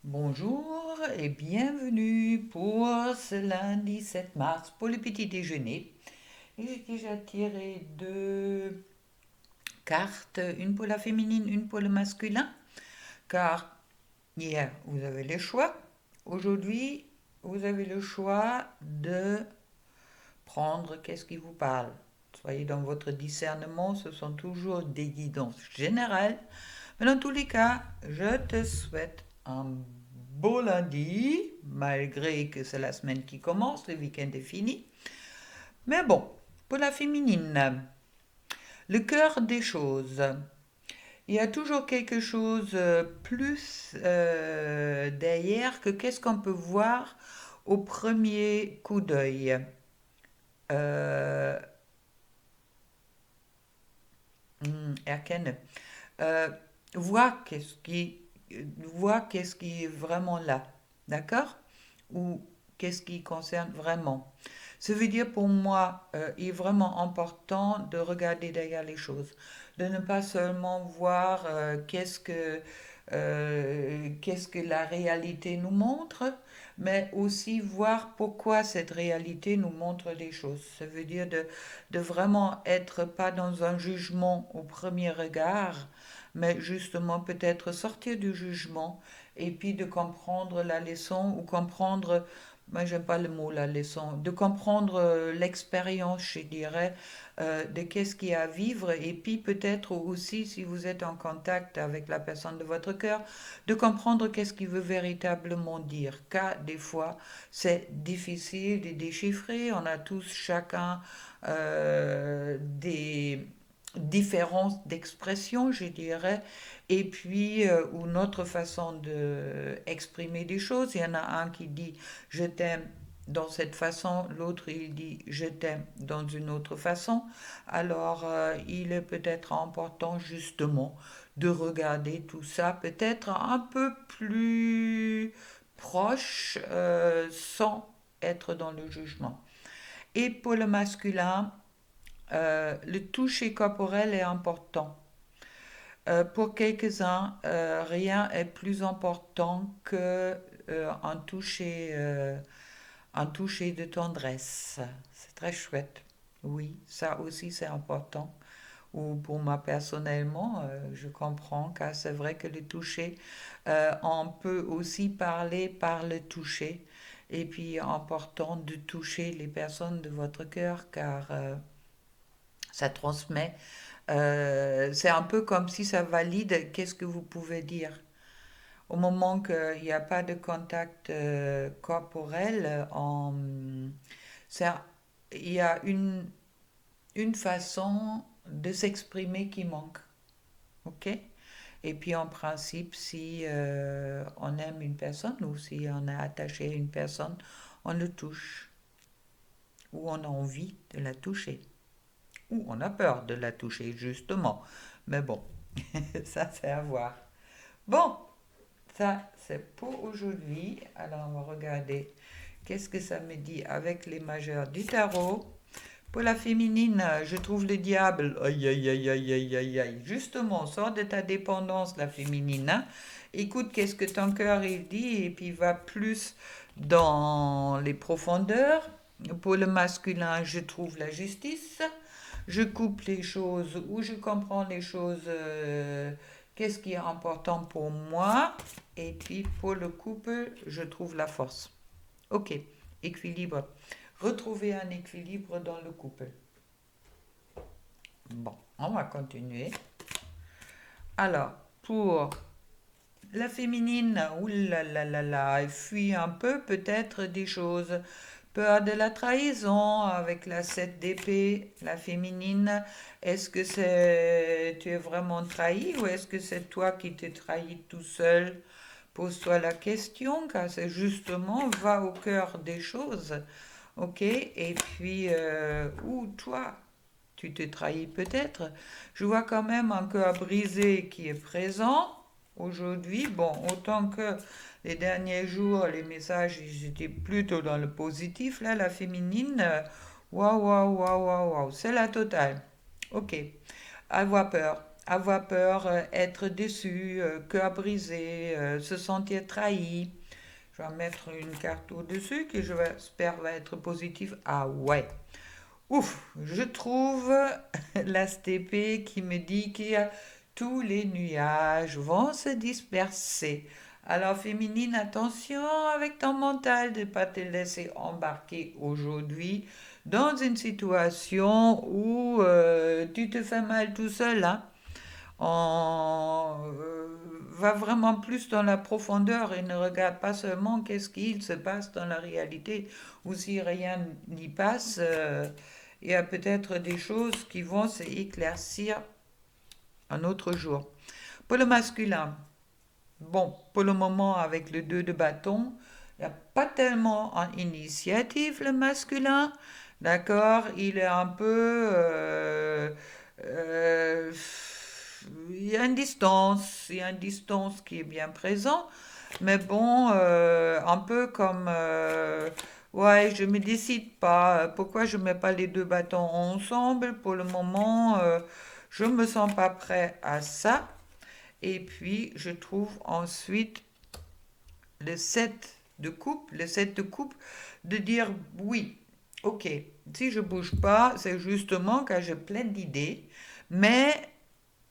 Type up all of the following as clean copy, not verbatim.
Bonjour et bienvenue pour ce lundi 7 mars pour le petit déjeuner. Et j'ai déjà tiré deux cartes, une pour la féminine, une pour le masculin, car hier vous avez le choix. Aujourd'hui, vous avez le choix de prendre qu'est-ce qui vous parle. Soyez dans votre discernement, ce sont toujours des guidances générales. Mais dans tous les cas, je te souhaite un beau lundi, malgré que c'est la semaine qui commence, le week-end est fini. Mais bon, pour la féminine, le cœur des choses. Il y a toujours quelque chose plus derrière que qu'est-ce qu'on peut voir au premier coup d'œil. Euh, Erken, euh, vois qu'est-ce qui, vois qu'est-ce qui est vraiment là, d'accord? Ou qu'est-ce qui concerne vraiment. Ça veut dire pour moi, il est vraiment important de regarder derrière les choses, de ne pas seulement voir qu'est-ce que la réalité nous montre, mais aussi voir pourquoi cette réalité nous montre des choses. Ça veut dire de vraiment être pas dans un jugement au premier regard, mais justement peut-être sortir du jugement et puis de comprendre la leçon ou comprendre, moi j'aime pas le mot la leçon, de comprendre l'expérience, je dirais, de qu'est-ce qu'il y a à vivre et puis peut-être aussi si vous êtes en contact avec la personne de votre cœur, de comprendre qu'est-ce qu'il veut véritablement dire. Car des fois c'est difficile de déchiffrer, on a tous chacun des différences d'expression, je dirais, et puis ou notre façon de exprimer des choses. Il y en a un qui dit je t'aime dans cette façon, l'autre il dit je t'aime dans une autre façon. Alors il est peut-être important justement de regarder tout ça peut-être un peu plus proche sans être dans le jugement. Et pour le masculin, le toucher corporel est important. Pour quelques-uns, rien est plus important que un toucher de tendresse. C'est très chouette. Oui, ça aussi c'est important. Ou pour moi personnellement, je comprends car c'est vrai que le toucher, on peut aussi parler par le toucher. Et puis important de toucher les personnes de votre cœur car ça transmet. C'est un peu comme si ça valide qu'est-ce que vous pouvez dire. Au moment qu'il n'y a pas de contact corporel, ça, il y a une façon de s'exprimer qui manque. OK? Et puis en principe, si on aime une personne ou si on est attaché à une personne, on le touche ou on a envie de la toucher ou on a peur de la toucher justement. Mais bon, ça c'est à voir. Bon, ça c'est pour aujourd'hui. Alors on va regarder qu'est-ce que ça me dit avec les majeurs du tarot. Pour la féminine, je trouve le diable. Aïe, aïe, aïe, aïe, aïe, aïe, aïe. Justement, sors de ta dépendance, la féminine, hein. Écoute qu'est-ce que ton cœur il dit et puis va plus dans les profondeurs. Pour le masculin, je trouve la justice. Je coupe les choses ou je comprends les choses. Qu'est-ce qui est important pour moi? Et puis pour le couple, je trouve la force. Ok, équilibre. Retrouver un équilibre dans le couple. Bon, on va continuer. Alors, pour la féminine, oulalalala, elle fuit un peu peut-être des choses. Peur de la trahison avec la 7 d'épée, la féminine. Est-ce que tu es vraiment trahi ou est-ce que c'est toi qui t'es trahi tout seul? Pose-toi la question, car c'est justement, va au cœur des choses. Ok? Et puis, ou toi, tu te trahis peut-être. Je vois quand même un cœur brisé qui est présent aujourd'hui. Bon, autant que les derniers jours, les messages, ils étaient plutôt dans le positif. Là, la féminine, waouh, waouh, waouh, waouh, waouh, c'est la totale. Ok, avoir peur. avoir peur, être déçu, cœur brisé, se sentir trahi. Je vais mettre une carte au-dessus qui, j'espère, va être positive. Ah ouais. Ouf, je trouve la STP qui me dit que tous les nuages vont se disperser. Alors féminine, attention avec ton mental de ne pas te laisser embarquer aujourd'hui dans une situation où tu te fais mal tout seul, hein. On va vraiment plus dans la profondeur et ne regarde pas seulement qu'est-ce qu'il se passe dans la réalité ou si rien n'y passe. Il y a peut-être des choses qui vont s'éclaircir un autre jour. Pour le masculin, bon, pour le moment, avec le 2 de bâton, il n'y a pas tellement en initiative le masculin. D'accord? Il est un peu. Euh, il y a une distance. Il y a une distance qui est bien présente. Mais bon, un peu comme. Ouais, je me décide pas. Pourquoi je mets pas les deux bâtons ensemble? Pour le moment, je me sens pas prêt à ça. Et puis, je trouve ensuite le 7 de coupe, le 7 de coupe, de dire oui, ok, si je bouge pas, c'est justement car j'ai plein d'idées, mais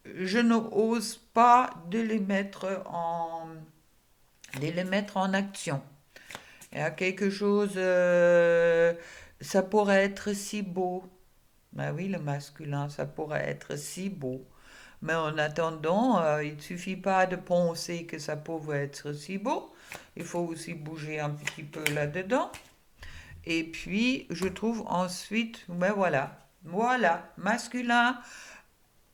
je n'ose pas de les mettre en action. Il y a quelque chose, ça pourrait être si beau. Ben oui, le masculin, ça pourrait être si beau. Mais en attendant, il ne suffit pas de penser que ça pourrait être si beau. Il faut aussi bouger un petit peu là-dedans. Et puis, je trouve ensuite, ben voilà, voilà, masculin,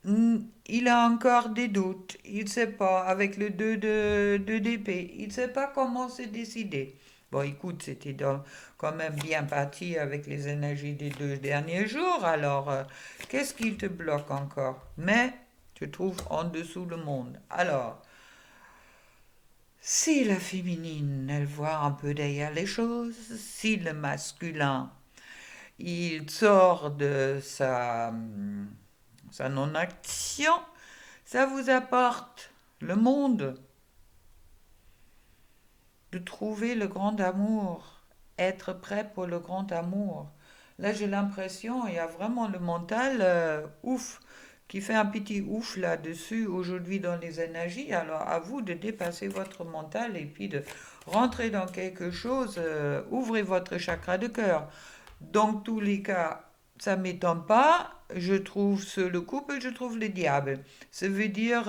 il a encore des doutes. Il ne sait pas, avec le 2 de d'épée, il ne sait pas comment se décider. Bon, écoute, quand même bien parti avec les énergies des 2 derniers jours. Alors, qu'est-ce qui te bloque encore? Mais tu trouves en dessous le monde. Alors, si la féminine, elle voit un peu derrière les choses, si le masculin, il sort de sa non-action, ça vous apporte le monde de trouver le grand amour, être prêt pour le grand amour. Là, j'ai l'impression, il y a vraiment le mental, ouf, qui fait un petit ouf là-dessus aujourd'hui dans les énergies. Alors, à vous de dépasser votre mental et puis de rentrer dans quelque chose. Ouvrez votre chakra de cœur. Dans tous les cas, ça ne m'étonne pas. Je trouve le couple, je trouve le diable. Ça veut dire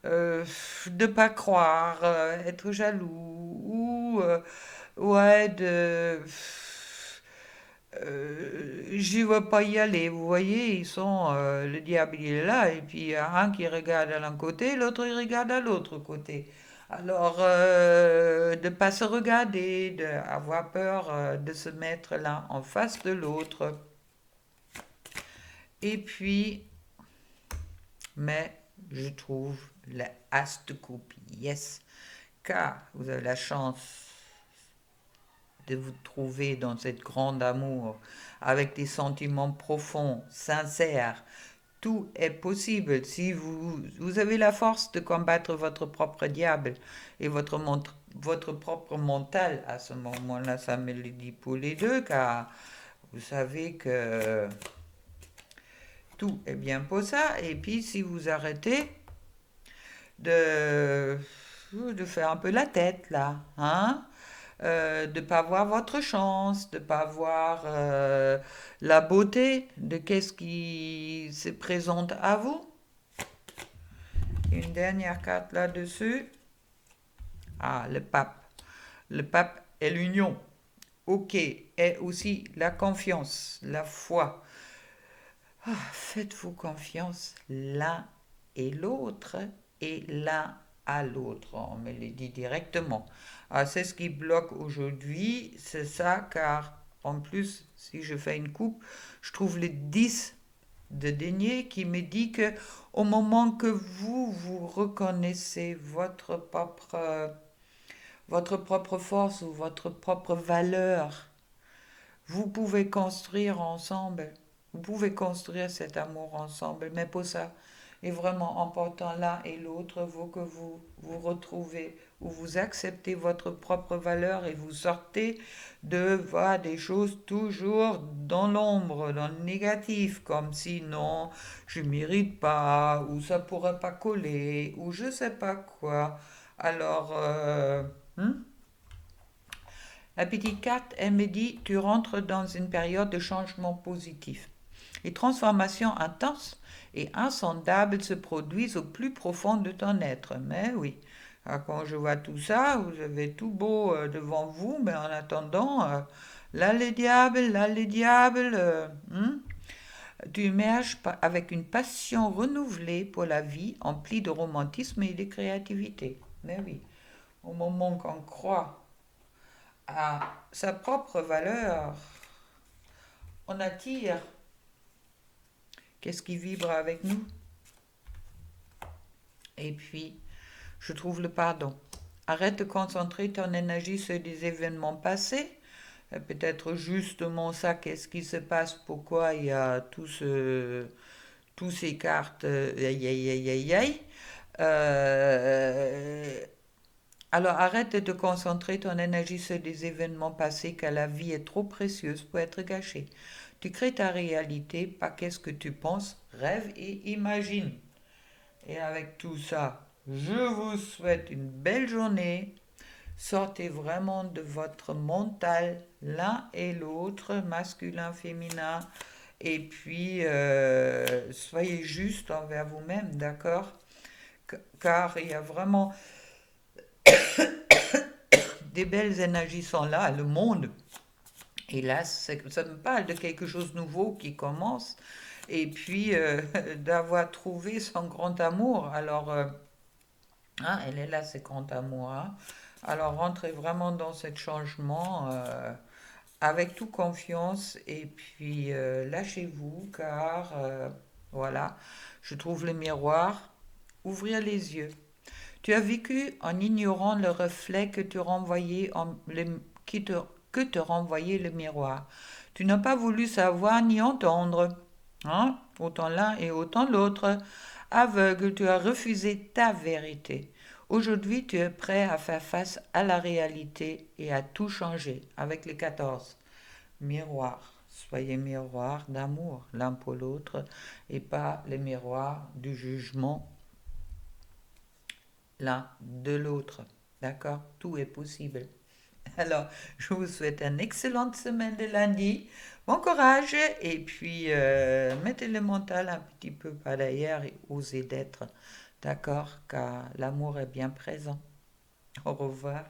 de pas croire, être jaloux ou ouais je ne veux pas y aller. Vous voyez, le diable il est là et puis il y a un qui regarde à l'un côté, l'autre il regarde à l'autre côté. Alors, de ne pas se regarder, d'avoir peur de se mettre l'un en face de l'autre. Et puis, mais je trouve la as de coupe, yes, car vous avez la chance de vous trouver dans cette grande amour, avec des sentiments profonds, sincères. Tout est possible si vous avez la force de combattre votre propre diable et votre propre mental. À ce moment-là, ça me le dit pour les deux, car vous savez que tout est bien pour ça. Et puis, si vous arrêtez de, de faire un peu la tête, là, hein, de ne pas voir votre chance, de ne pas voir la beauté de qu'est-ce qui se présente à vous. Une dernière carte là-dessus. Ah, le pape. Le pape est l'union. Ok, est aussi la confiance, la foi. Ah, faites-vous confiance l'un et l'autre et l'un à l'autre. On me le dit directement. Ah, c'est ce qui bloque aujourd'hui, c'est ça, car en plus, si je fais une coupe, je trouve le 10 de denier qui me dit que au moment que vous reconnaissez votre propre force ou votre propre valeur, vous pouvez construire ensemble. Vous pouvez construire cet amour ensemble. Mais pour ça, est vraiment important l'un et l'autre, vous que vous vous retrouvez, ou vous acceptez votre propre valeur et vous sortez de voir des choses toujours dans l'ombre, dans le négatif, comme si non, je mérite pas, ou ça pourrait pas coller, ou je sais pas quoi. Alors, la petite carte, elle me dit, tu rentres dans une période de changement positif. Les transformations intenses et insondables se produisent au plus profond de ton être. Mais oui, quand je vois tout ça, vous avez tout beau devant vous, mais en attendant, là les diables, tu émerges avec une passion renouvelée pour la vie, emplie de romantisme et de créativité. Mais oui, au moment qu'on croit à sa propre valeur, on attire qu'est-ce qui vibre avec nous. Et puis, je trouve le pardon. Arrête de concentrer ton énergie sur des événements passés. Peut-être justement ça, qu'est-ce qui se passe, pourquoi il y a tous ces cartes, aïe, aïe, aïe, aïe, aïe. Alors arrête de te concentrer ton énergie sur des événements passés, car la vie est trop précieuse pour être gâchée. Tu crées ta réalité, pas qu'est-ce que tu penses, rêve et imagine. Et avec tout ça, je vous souhaite une belle journée. Sortez vraiment de votre mental l'un et l'autre, masculin, féminin. Et puis, soyez juste envers vous-même, d'accord? Car il y a vraiment des belles énergies sont là, le monde. Et là, ça me parle de quelque chose de nouveau qui commence. Et puis, d'avoir trouvé son grand amour. Alors, hein, elle est là, c'est grand amour. Hein. Alors rentrez vraiment dans ce changement avec toute confiance et puis lâchez-vous car voilà, je trouve le miroir, ouvrir les yeux. Tu as vécu en ignorant le reflet que te renvoyait, que te renvoyait le miroir. Tu n'as pas voulu savoir ni entendre, hein, autant l'un et autant l'autre. Aveugle, tu as refusé ta vérité. Aujourd'hui, tu es prêt à faire face à la réalité et à tout changer avec les 14. Miroir. Soyez miroir d'amour l'un pour l'autre et pas les miroirs du jugement l'un de l'autre. D'accord? Tout est possible. Alors, je vous souhaite une excellente semaine de lundi. Bon courage et puis mettez le mental un petit peu par derrière et osez d'être. D'accord? Car l'amour est bien présent. Au revoir.